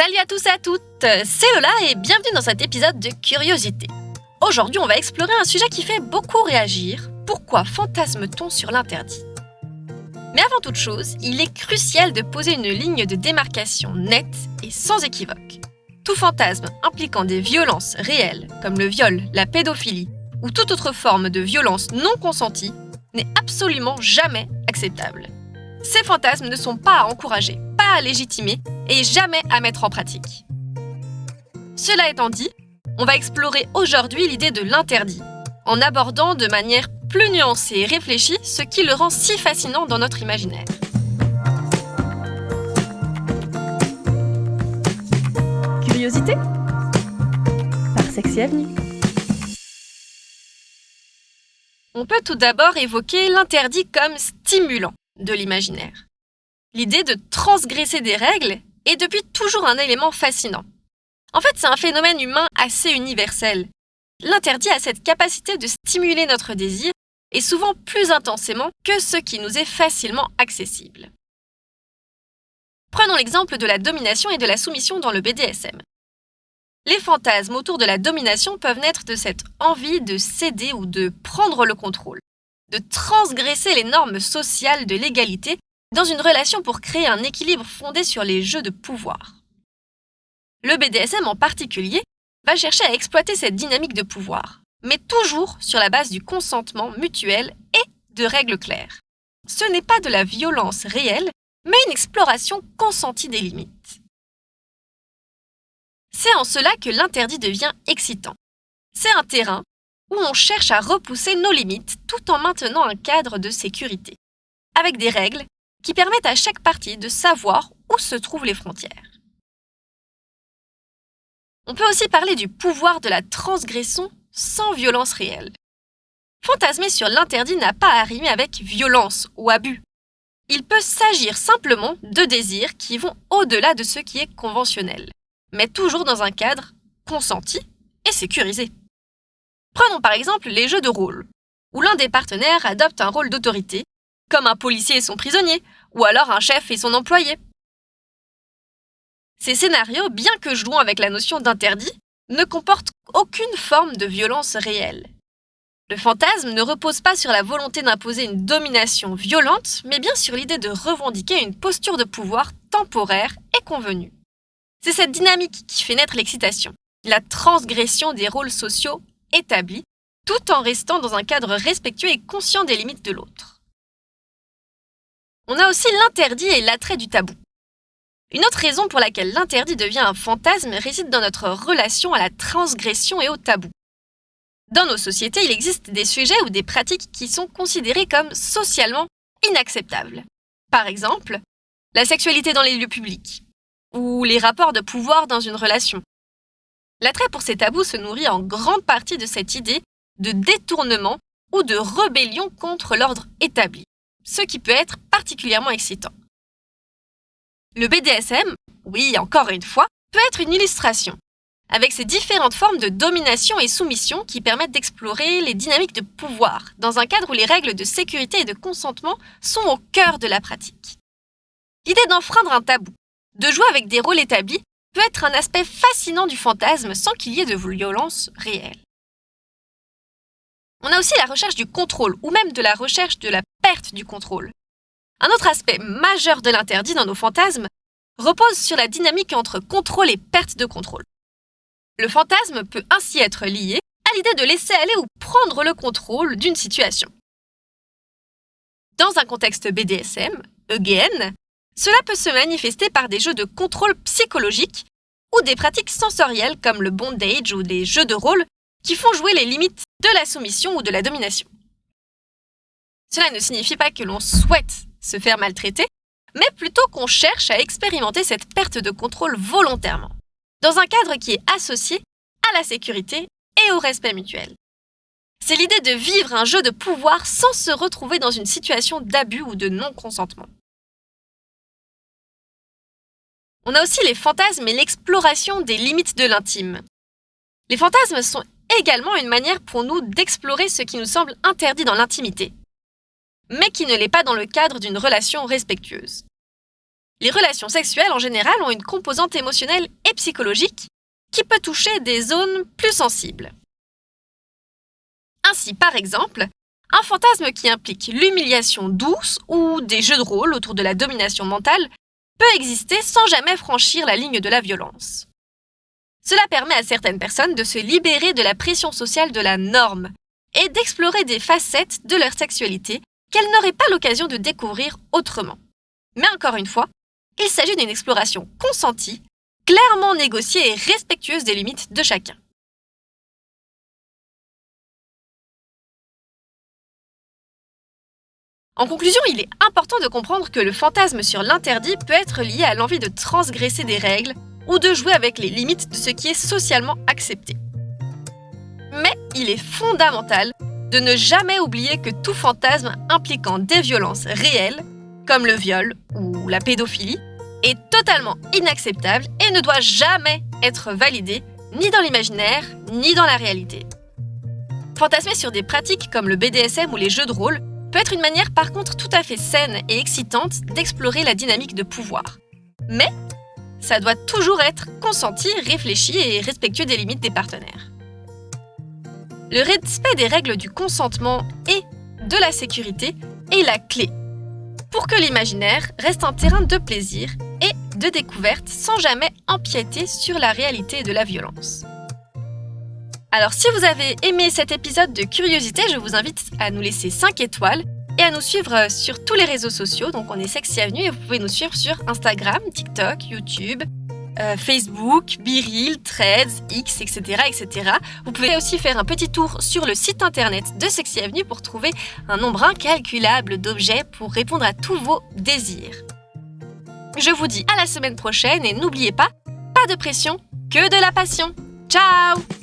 Salut à tous et à toutes, c'est Lola et bienvenue dans cet épisode de Curiosité. Aujourd'hui, on va explorer un sujet qui fait beaucoup réagir. Pourquoi fantasme-t-on sur l'interdit ? Mais avant toute chose, il est crucial de poser une ligne de démarcation nette et sans équivoque. Tout fantasme impliquant des violences réelles, comme le viol, la pédophilie ou toute autre forme de violence non consentie, n'est absolument jamais acceptable. Ces fantasmes ne sont pas à encourager, pas à légitimer et jamais à mettre en pratique. Cela étant dit, on va explorer aujourd'hui l'idée de l'interdit, en abordant de manière plus nuancée et réfléchie ce qui le rend si fascinant dans notre imaginaire. Curiosité par Sexy Avenue. On peut tout d'abord évoquer l'interdit comme stimulant de l'imaginaire. L'idée de transgresser des règles est depuis toujours un élément fascinant. En fait, c'est un phénomène humain assez universel. L'interdit a cette capacité de stimuler notre désir et souvent plus intensément que ce qui nous est facilement accessible. Prenons l'exemple de la domination et de la soumission dans le BDSM. Les fantasmes autour de la domination peuvent naître de cette envie de céder ou de prendre le contrôle, de transgresser les normes sociales de l'égalité dans une relation pour créer un équilibre fondé sur les jeux de pouvoir. Le BDSM en particulier va chercher à exploiter cette dynamique de pouvoir, mais toujours sur la base du consentement mutuel et de règles claires. Ce n'est pas de la violence réelle, mais une exploration consentie des limites. C'est en cela que l'interdit devient excitant. C'est un terrain où on cherche à repousser nos limites tout en maintenant un cadre de sécurité, avec des règles qui permettent à chaque partie de savoir où se trouvent les frontières. On peut aussi parler du pouvoir de la transgression sans violence réelle. Fantasmer sur l'interdit n'a pas à rimer avec violence ou abus. Il peut s'agir simplement de désirs qui vont au-delà de ce qui est conventionnel, mais toujours dans un cadre consenti et sécurisé. Prenons par exemple les jeux de rôle, où l'un des partenaires adopte un rôle d'autorité, comme un policier et son prisonnier, ou alors un chef et son employé. Ces scénarios, bien que jouant avec la notion d'interdit, ne comportent aucune forme de violence réelle. Le fantasme ne repose pas sur la volonté d'imposer une domination violente, mais bien sur l'idée de revendiquer une posture de pouvoir temporaire et convenue. C'est cette dynamique qui fait naître l'excitation, la transgression des rôles sociaux établis, tout en restant dans un cadre respectueux et conscient des limites de l'autre. On a aussi l'interdit et l'attrait du tabou. Une autre raison pour laquelle l'interdit devient un fantasme réside dans notre relation à la transgression et au tabou. Dans nos sociétés, il existe des sujets ou des pratiques qui sont considérés comme socialement inacceptables. Par exemple, la sexualité dans les lieux publics, ou les rapports de pouvoir dans une relation. L'attrait pour ces tabous se nourrit en grande partie de cette idée de détournement ou de rébellion contre l'ordre établi, ce qui peut être particulièrement excitant. Le BDSM, oui, encore une fois, peut être une illustration, avec ses différentes formes de domination et soumission qui permettent d'explorer les dynamiques de pouvoir, dans un cadre où les règles de sécurité et de consentement sont au cœur de la pratique. L'idée d'enfreindre un tabou, de jouer avec des rôles établis, peut être un aspect fascinant du fantasme sans qu'il y ait de violence réelle. On a aussi la recherche du contrôle, ou même de la recherche de la perte du contrôle. Un autre aspect majeur de l'interdit dans nos fantasmes repose sur la dynamique entre contrôle et perte de contrôle. Le fantasme peut ainsi être lié à l'idée de laisser aller ou prendre le contrôle d'une situation. Dans un contexte BDSM, again, cela peut se manifester par des jeux de contrôle psychologique ou des pratiques sensorielles comme le bondage ou des jeux de rôle qui font jouer les limites de la soumission ou de la domination. Cela ne signifie pas que l'on souhaite se faire maltraiter, mais plutôt qu'on cherche à expérimenter cette perte de contrôle volontairement, dans un cadre qui est associé à la sécurité et au respect mutuel. C'est l'idée de vivre un jeu de pouvoir sans se retrouver dans une situation d'abus ou de non-consentement. On a aussi les fantasmes et l'exploration des limites de l'intime. Les fantasmes sont également une manière pour nous d'explorer ce qui nous semble interdit dans l'intimité, mais qui ne l'est pas dans le cadre d'une relation respectueuse. Les relations sexuelles en général ont une composante émotionnelle et psychologique qui peut toucher des zones plus sensibles. Ainsi, par exemple, un fantasme qui implique l'humiliation douce ou des jeux de rôle autour de la domination mentale peut exister sans jamais franchir la ligne de la violence. Cela permet à certaines personnes de se libérer de la pression sociale de la norme et d'explorer des facettes de leur sexualité qu'elles n'auraient pas l'occasion de découvrir autrement. Mais encore une fois, il s'agit d'une exploration consentie, clairement négociée et respectueuse des limites de chacun. En conclusion, il est important de comprendre que le fantasme sur l'interdit peut être lié à l'envie de transgresser des règles ou de jouer avec les limites de ce qui est socialement accepté. Mais il est fondamental de ne jamais oublier que tout fantasme impliquant des violences réelles, comme le viol ou la pédophilie, est totalement inacceptable et ne doit jamais être validé ni dans l'imaginaire ni dans la réalité. Fantasmer sur des pratiques comme le BDSM ou les jeux de rôle peut être une manière par contre tout à fait saine et excitante d'explorer la dynamique de pouvoir. Mais ça doit toujours être consenti, réfléchi et respectueux des limites des partenaires. Le respect des règles du consentement et de la sécurité est la clé pour que l'imaginaire reste un terrain de plaisir et de découverte sans jamais empiéter sur la réalité de la violence. Alors si vous avez aimé cet épisode de Curiosité, je vous invite à nous laisser 5 étoiles et à nous suivre sur tous les réseaux sociaux. Donc on est Sexy Avenue et vous pouvez nous suivre sur Instagram, TikTok, YouTube, Facebook, BeReal, Threads, X, etc., etc. Vous pouvez aussi faire un petit tour sur le site internet de Sexy Avenue pour trouver un nombre incalculable d'objets pour répondre à tous vos désirs. Je vous dis à la semaine prochaine et n'oubliez pas, pas de pression, que de la passion. Ciao!